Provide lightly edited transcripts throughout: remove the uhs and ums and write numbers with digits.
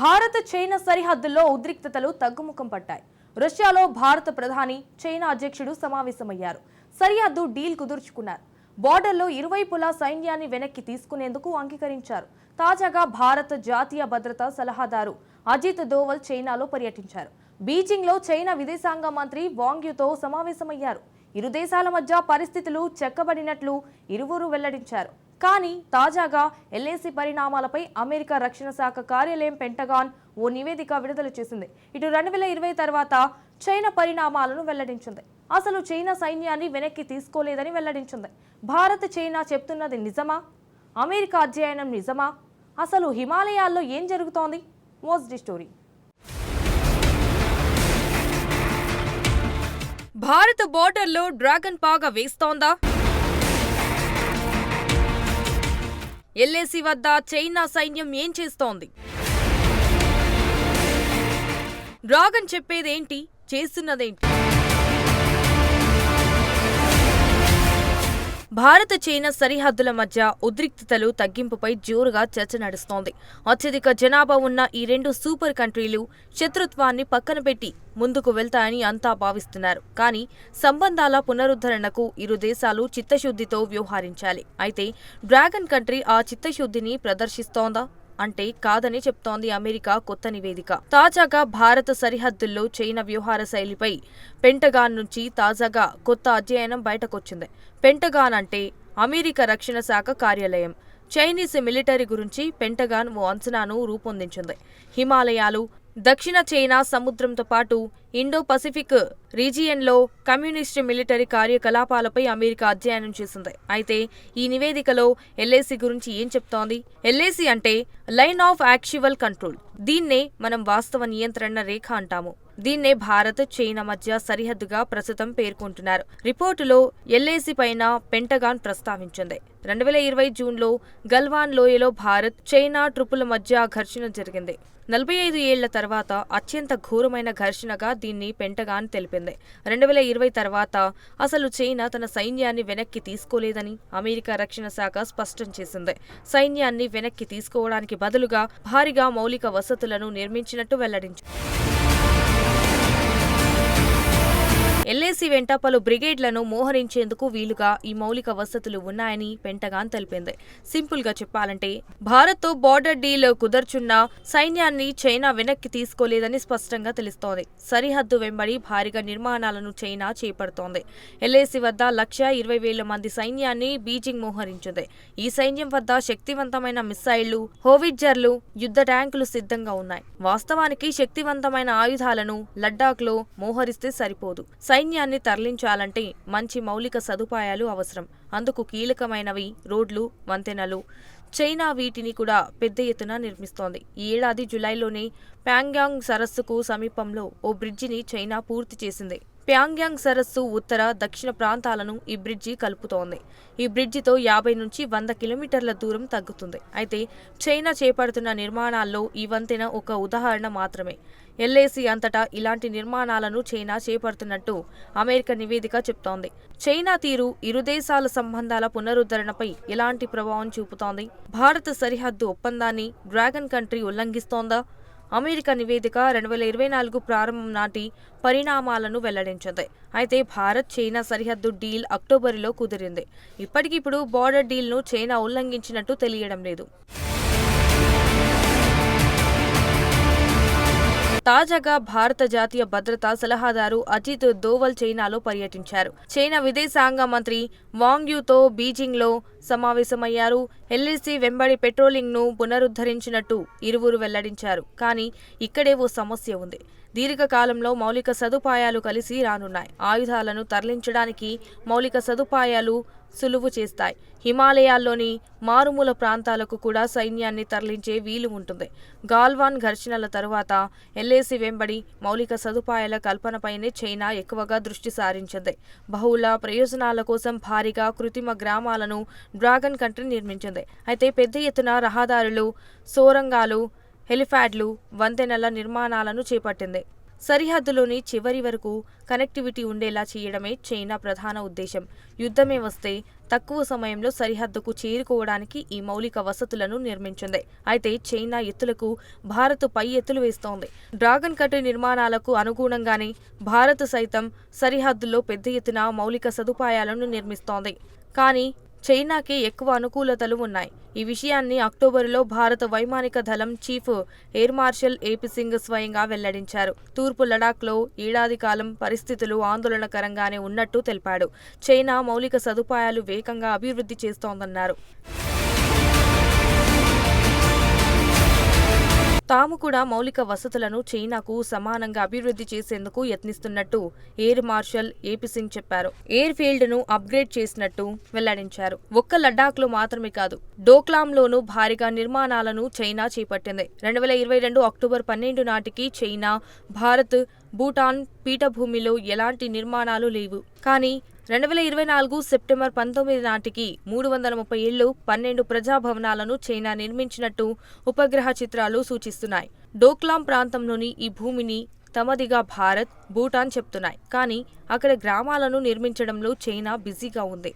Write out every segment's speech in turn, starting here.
Bharat China సరిహద్దుల్లో ఉద్రిక్తతలు తగ్గుముఖం పట్టాయి. రష్యాలో భారత ప్రధాని చైనా అధ్యక్షుడు సమావేశమయ్యారు. సరిహద్దు డీల్ కుదుర్చుకున్నారు. బోర్డర్లో ఇరువైపులా సైన్యాన్ని వెనక్కి తీసుకునేందుకు అంగీకరించారు. తాజాగా భారత జాతీయ భద్రతా సలహాదారు అజిత్ దోవల్ చైనాలో పర్యటించారు. బీజింగ్లో చైనా విదేశాంగ మంత్రి వాంగ్ యూతో సమావేశమయ్యారు. ఇరు దేశాల మధ్య పరిస్థితులు చెక్కబడినట్లు ఇరువురు వెల్లడించారు. కానీ తాజాగా ఎల్ఏసీ పరిణామాలపై అమెరికా రక్షణ శాఖ కార్యాలయం పెంటగాన్ ఓ నివేదిక విడుదల చేసింది. ఇటు 2020 తర్వాత చైనా పరిణామాలను వెల్లడించింది. అసలు చైనా సైన్యాన్ని వెనక్కి తీసుకోలేదని వెల్లడించింది. భారత్ చైనా చెప్తున్నది నిజమా? అమెరికా అధ్యయనం నిజమా? అసలు హిమాలయాల్లో ఏం జరుగుతోంది? Watch the story. భారత బోర్డర్లో డ్రాగన్ పాగా వేస్తోందా? ఎల్ఏసీ వద్ద చైనా సైన్యం ఏం చేస్తోంది? డ్రాగన్ చెప్పేదేంటి, చేస్తున్నదేంటి? భారత చైనా సరిహద్దుల మధ్య ఉద్రిక్తతలు తగ్గింపుపై జోరుగా చర్చ నడుస్తోంది. అత్యధిక జనాభా ఉన్న ఈ రెండు సూపర్ కంట్రీలు శత్రుత్వాన్ని పక్కన పెట్టి ముందుకు వెళ్తాయని అంతా భావిస్తున్నారు. కానీ సంబంధాల పునరుద్ధరణకు ఇరు దేశాలు చిత్తశుద్ధితో వ్యవహరించాలి. అయితే డ్రాగన్ కంట్రీ ఆ చిత్తశుద్ధిని ప్రదర్శిస్తోందా అంటే కాదని చెప్తోంది అమెరికా కొత్త నివేదిక. తాజాగా భారత సరిహద్దుల్లో చైనా వ్యవహార శైలిపై పెంటగాన్ నుంచి తాజాగా కొత్త అధ్యయనం బయటకొచ్చింది. పెంటగాన్ అంటే అమెరికా రక్షణ శాఖ కార్యాలయం. చైనీస్ మిలిటరీ గురించి పెంటగాన్ ఓ అంచనాను రూపొందించింది. హిమాలయాలు, దక్షిణ చైనా సముద్రంతో పాటు ఇండో పసిఫిక్ రీజియన్లో కమ్యూనిస్టు మిలిటరీ కార్యకలాపాలపై అమెరికా అధ్యయనం చేసింది. అయితే ఈ నివేదికలో ఎల్ఏసీ గురించి ఏం చెప్తోంది? ఎల్ఏసీ అంటే లైన్ ఆఫ్ యాక్చువల్ కంట్రోల్. దీన్నే మనం వాస్తవ నియంత్రణ రేఖ అంటాము. దీన్నే భారత్ చైనా మధ్య సరిహద్దుగా ప్రస్తుతం పేర్కొంటున్నారు. రిపోర్టులో ఎల్ఏసీ పైన పెంటగాన్ ప్రస్తావించింది. 2020 జూన్లో గల్వాన్ లోయలో భారత్ చైనా ట్రూపుల మధ్య ఘర్షణ జరిగింది. 45 ఏళ్ల తర్వాత అత్యంత ఘోరమైన ఘర్షణగా దీన్ని పెంటగాన్ తెలిపింది. 2020 తర్వాత అసలు చైనా తన సైన్యాన్ని వెనక్కి తీసుకోలేదని అమెరికా రక్షణ శాఖ స్పష్టం చేసింది. సైన్యాన్ని వెనక్కి తీసుకోవడానికి బదులుగా భారీగా మౌలిక వసతులను నిర్మించినట్టు వెల్లడించింది. ఎల్ఏసీ వెంట పలు బ్రిగేడ్లను మోహరించేందుకు వీలుగా ఈ మౌలిక వసతులు ఉన్నాయని పెంటగాన్ తెలిపింది. సింపుల్ గా చెప్పాలంటే భారత్తో బోర్డర్ డీల్ కుదర్చున్న సైన్యాన్ని చైనా వెనక్కి తీసుకోలేదని స్పష్టంగా తెలుస్తోంది. సరిహద్దు వెంబడి భారీగా నిర్మాణాలను చైనా చేపడుతోంది. ఎల్ఏసీ వద్ద 1,20,000 మంది సైన్యాన్ని బీజింగ్ మోహరించింది. ఈ సైన్యం వద్ద శక్తివంతమైన మిస్సైళ్లు, హోవిట్జర్లు, యుద్ధ ట్యాంకులు సిద్ధంగా ఉన్నాయి. వాస్తవానికి శక్తివంతమైన ఆయుధాలను లడ్డాఖ్లో మోహరిస్తే సరిపోదు. సైన్యాన్ని తరలించాలంటే మంచి మౌలిక సదుపాయాలు అవసరం. అందుకు కీలకమైనవి రోడ్లు, వంతెనలు. చైనా వీటిని కూడా పెద్ద ఎత్తున నిర్మిస్తోంది. ఈ ఏడాది జులైలోనే ప్యాంగ్యాంగ్ సరస్సుకు సమీపంలో ఓ బ్రిడ్జిని చైనా పూర్తి చేసింది. ప్యాంగ్యాంగ్ సరస్సు ఉత్తర, దక్షిణ ప్రాంతాలను ఈ బ్రిడ్జి కలుపుతోంది. ఈ బ్రిడ్జితో 50 నుంచి 100 కిలోమీటర్ల దూరం తగ్గుతుంది. అయితే చైనా చేపడుతున్న నిర్మాణాల్లో ఈ వంతెన ఒక ఉదాహరణ మాత్రమే. ఎల్ఏసీ అంతటా ఇలాంటి నిర్మాణాలను చైనా చేపడుతున్నట్టు అమెరికా నివేదిక చెప్తోంది. చైనా తీరు ఇరు దేశాల సంబంధాల పునరుద్ధరణపై ఎలాంటి ప్రభావం చూపుతోంది? భారత సరిహద్దు ఒప్పందాన్ని డ్రాగన్ కంట్రీ ఉల్లంఘిస్తోందా? అమెరికా నివేదిక 2024 ప్రారంభం నాటి పరిణామాలను వెల్లడించింది. అయితే భారత్ చైనా సరిహద్దు డీల్ అక్టోబరులో కుదిరింది. ఇప్పటికిప్పుడు బోర్డర్ డీల్ను చైనా ఉల్లంఘించినట్టు తెలియడం లేదు. తాజాగా భారత జాతీయ భద్రతా సలహాదారు అజిత్ దోవల్ చైనాలో పర్యటించారు. చైనా విదేశాంగ మంత్రి వాంగ్ యూతో బీజింగ్లో సమావేశమయ్యారు. ఎల్ఏసీ వెంబడి పెట్రోలింగ్ను పునరుద్ధరించినట్టు ఇరువురు వెల్లడించారు. కానీ ఇక్కడే ఓ సమస్య ఉంది. దీర్ఘకాలంలో మౌలిక సదుపాయాలు కలిసి రానున్నాయి. ఆయుధాలను తరలించడానికి మౌలిక సదుపాయాలు సులువు చేస్తాయి. హిమాలయాల్లోని మారుమూల ప్రాంతాలకు కూడా సైన్యాన్ని తరలించే వీలు ఉంటుంది. గాల్వాన్ ఘర్షణల తరువాత ఎల్ఏసీ వెంబడి మౌలిక సదుపాయాల కల్పనపైనే చైనా ఎక్కువగా దృష్టి సారించింది. బహుళ ప్రయోజనాల కోసం భారీగా కృత్రిమ గ్రామాలను డ్రాగన్ కంట్రీ నిర్మించింది. అయితే పెద్ద ఎత్తున రహదారులు, సొరంగాలు, హెలిప్యాడ్లు, వంతెనల నిర్మాణాలను చేపట్టింది. సరిహద్దులోని చివరి వరకు కనెక్టివిటీ ఉండేలా చేయడమే చైనా ప్రధాన ఉద్దేశం. యుద్ధమే వస్తే తక్కువ సమయంలో సరిహద్దుకు చేరుకోవడానికి ఈ మౌలిక వసతులను నిర్మించింది. అయితే చైనా ఎత్తులకు భారత్ పై ఎత్తులు వేస్తోంది. డ్రాగన్ కట్ నిర్మాణాలకు అనుగుణంగానే భారత్ సైతం సరిహద్దుల్లో పెద్ద ఎత్తున మౌలిక సదుపాయాలను నిర్మిస్తోంది. కానీ చైనాకే ఎక్కువ అనుకూలతలు ఉన్నాయి. ఈ విషయాన్ని అక్టోబరులో భారత వైమానిక దళం chief air marshal AP Singh స్వయంగా వెల్లడించారు. తూర్పు లడాఖ్లో ఏడాది కాలం పరిస్థితులు ఆందోళనకరంగానే ఉన్నట్టు తెలిపాడు. చైనా మౌలిక సదుపాయాలు వేగంగా అభివృద్ధి చేస్తోందన్నారు. తాము కూడా మౌలిక వసతులను చైనాకు సమానంగా అభివృద్ధి చేసేందుకు యత్నిస్తున్నట్టు ఎయిర్ మార్షల్ ఏపీ సింగ్ చెప్పారు. ఎయిర్ ఫీల్డ్ ను అప్గ్రేడ్ చేసినట్టు వెల్లడించారు. ఒక్క లడ్డాఖ్లో మాత్రమే కాదు, డోక్లాంలోనూ భారీగా నిర్మాణాలను చైనా చేపట్టింది. 2022 అక్టోబర్ 12 నాటికి చైనా, భారత్, భూటాన్ పీఠభూమిలో ఎలాంటి నిర్మాణాలు లేవు. కానీ 2024 సెప్టెంబర్ 19 నాటికి 330 12 ప్రజాభవనాలను చైనా నిర్మించినట్టు ఉపగ్రహ చిత్రాలు సూచిస్తున్నాయి. డోక్లాం ప్రాంతంలోని ఈ భూమిని తమదిగా భారత్, భూటాన్ చెప్తున్నాయి. కానీ అక్కడ గ్రామాలను నిర్మించడంలో చైనా బిజీగా ఉంది.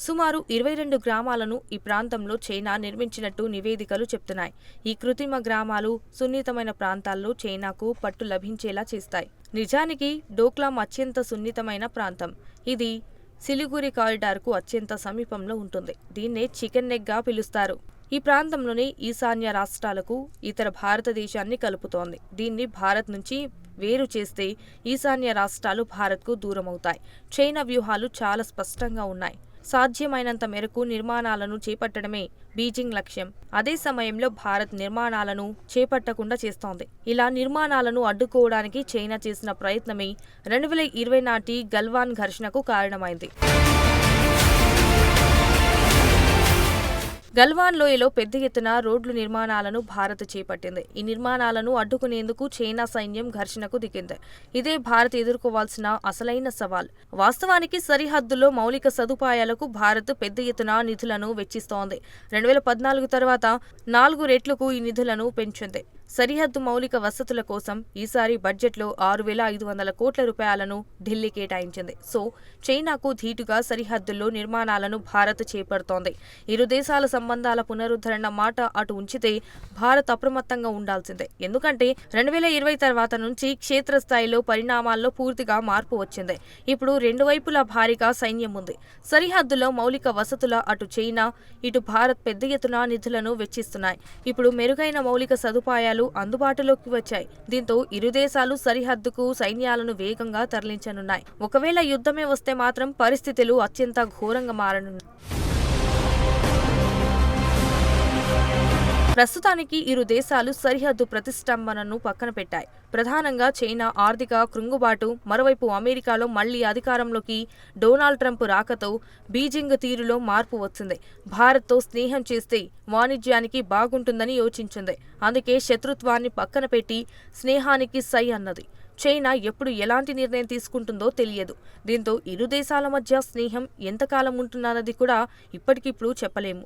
సుమారు 22 గ్రామాలను ఈ ప్రాంతంలో చైనా నిర్మించినట్టు నివేదికలు చెప్తున్నాయి. ఈ కృత్రిమ గ్రామాలు సున్నితమైన ప్రాంతాల్లో చైనాకు పట్టు లభించేలా చేస్తాయి. నిజానికి డోక్లాం అత్యంత సున్నితమైన ప్రాంతం. ఇది సిలిగురి కారిడార్కు అత్యంత సమీపంలో ఉంటుంది. దీన్నే చికెన్ నెక్ గా పిలుస్తారు. ఈ ప్రాంతంలోని ఈశాన్య రాష్ట్రాలకు ఇతర భారతదేశాన్ని కలుపుతోంది. దీన్ని భారత్ నుంచి వేరు చేస్తే ఈశాన్య రాష్ట్రాలు భారత్కు దూరమవుతాయి. చైనా వ్యూహాలు చాలా స్పష్టంగా ఉన్నాయి. సాధ్యమైనంత మేరకు నిర్మాణాలను చేపట్టడమే బీజింగ్ లక్ష్యం. అదే సమయంలో భారత్ నిర్మాణాలను చేపట్టకుండా చేస్తోంది. ఇలా నిర్మాణాలను అడ్డుకోవడానికి చైనా చేసిన ప్రయత్నమే 2020 నాటి గల్వాన్ ఘర్షణకు కారణమైంది. గల్వాన్ లోయలో పెద్ద ఎత్తున రోడ్లు నిర్మాణాలను భారత్ చేపట్టింది. ఈ నిర్మాణాలను అడ్డుకునేందుకు చైనా సైన్యం ఘర్షణకు దిగింది. ఇదే భారత్ ఎదుర్కోవాల్సిన అసలైన సవాల్. వాస్తవానికి సరిహద్దులో మౌలిక సదుపాయాలకు భారత్ పెద్ద ఎత్తున నిధులను వెచ్చిస్తోంది. 2014 తర్వాత 4 రెట్లకు ఈ నిధులను పెంచింది. సరిహద్దు మౌలిక వసతుల కోసం ఈసారి బడ్జెట్లో 6,500 కోట్ల రూపాయలను ఢిల్లీ కేటాయించింది. సో చైనాకు ధీటుగా సరిహద్దుల్లో నిర్మాణాలను భారత్ చేపడుతోంది. ఇరు దేశాల సంబంధాల పునరుద్ధరణ మాట అటు ఉంచితే భారత్ అప్రమత్తంగా ఉండాల్సిందే. ఎందుకంటే 2020 తర్వాత నుంచి క్షేత్రస్థాయిలో పరిణామాల్లో పూర్తిగా మార్పు వచ్చింది. ఇప్పుడు రెండు వైపులా భారీగా సైన్యం ఉంది. సరిహద్దులో మౌలిక వసతుల అటు చైనా, ఇటు భారత్ పెద్ద ఎత్తున నిధులను వెచ్చిస్తున్నాయి. ఇప్పుడు మెరుగైన మౌలిక సదుపాయాలు అందుబాటులోకి వచ్చాయి. దీంతో ఇరు దేశాలు సరిహద్దుకు సైన్యాలను వేగంగా తరలించనున్నాయి. ఒకవేళ యుద్ధమే వస్తే మాత్రం పరిస్థితులు అత్యంత ఘోరంగా మారనున్నాయి. ప్రస్తుతానికి ఇరు దేశాలు సరిహద్దు ప్రతిష్టంభనను పక్కన పెట్టాయి. ప్రధానంగా చైనా ఆర్థిక కృంగుబాటు, మరోవైపు అమెరికాలో మళ్లీ అధికారంలోకి డొనాల్డ్ ట్రంప్ రాకతో బీజింగ్ తీరులో మార్పు వచ్చింది. భారత్తో స్నేహం చేస్తే వాణిజ్యానికి బాగుంటుందని యోచించింది. అందుకే శత్రుత్వాన్ని పక్కన పెట్టి స్నేహానికి సై అన్నది. చైనా ఎప్పుడు ఎలాంటి నిర్ణయం తీసుకుంటుందో తెలియదు. దీంతో ఇరు దేశాల మధ్య స్నేహం ఎంతకాలం ఉంటుందన్నది కూడా ఇప్పటికిప్పుడు చెప్పలేము.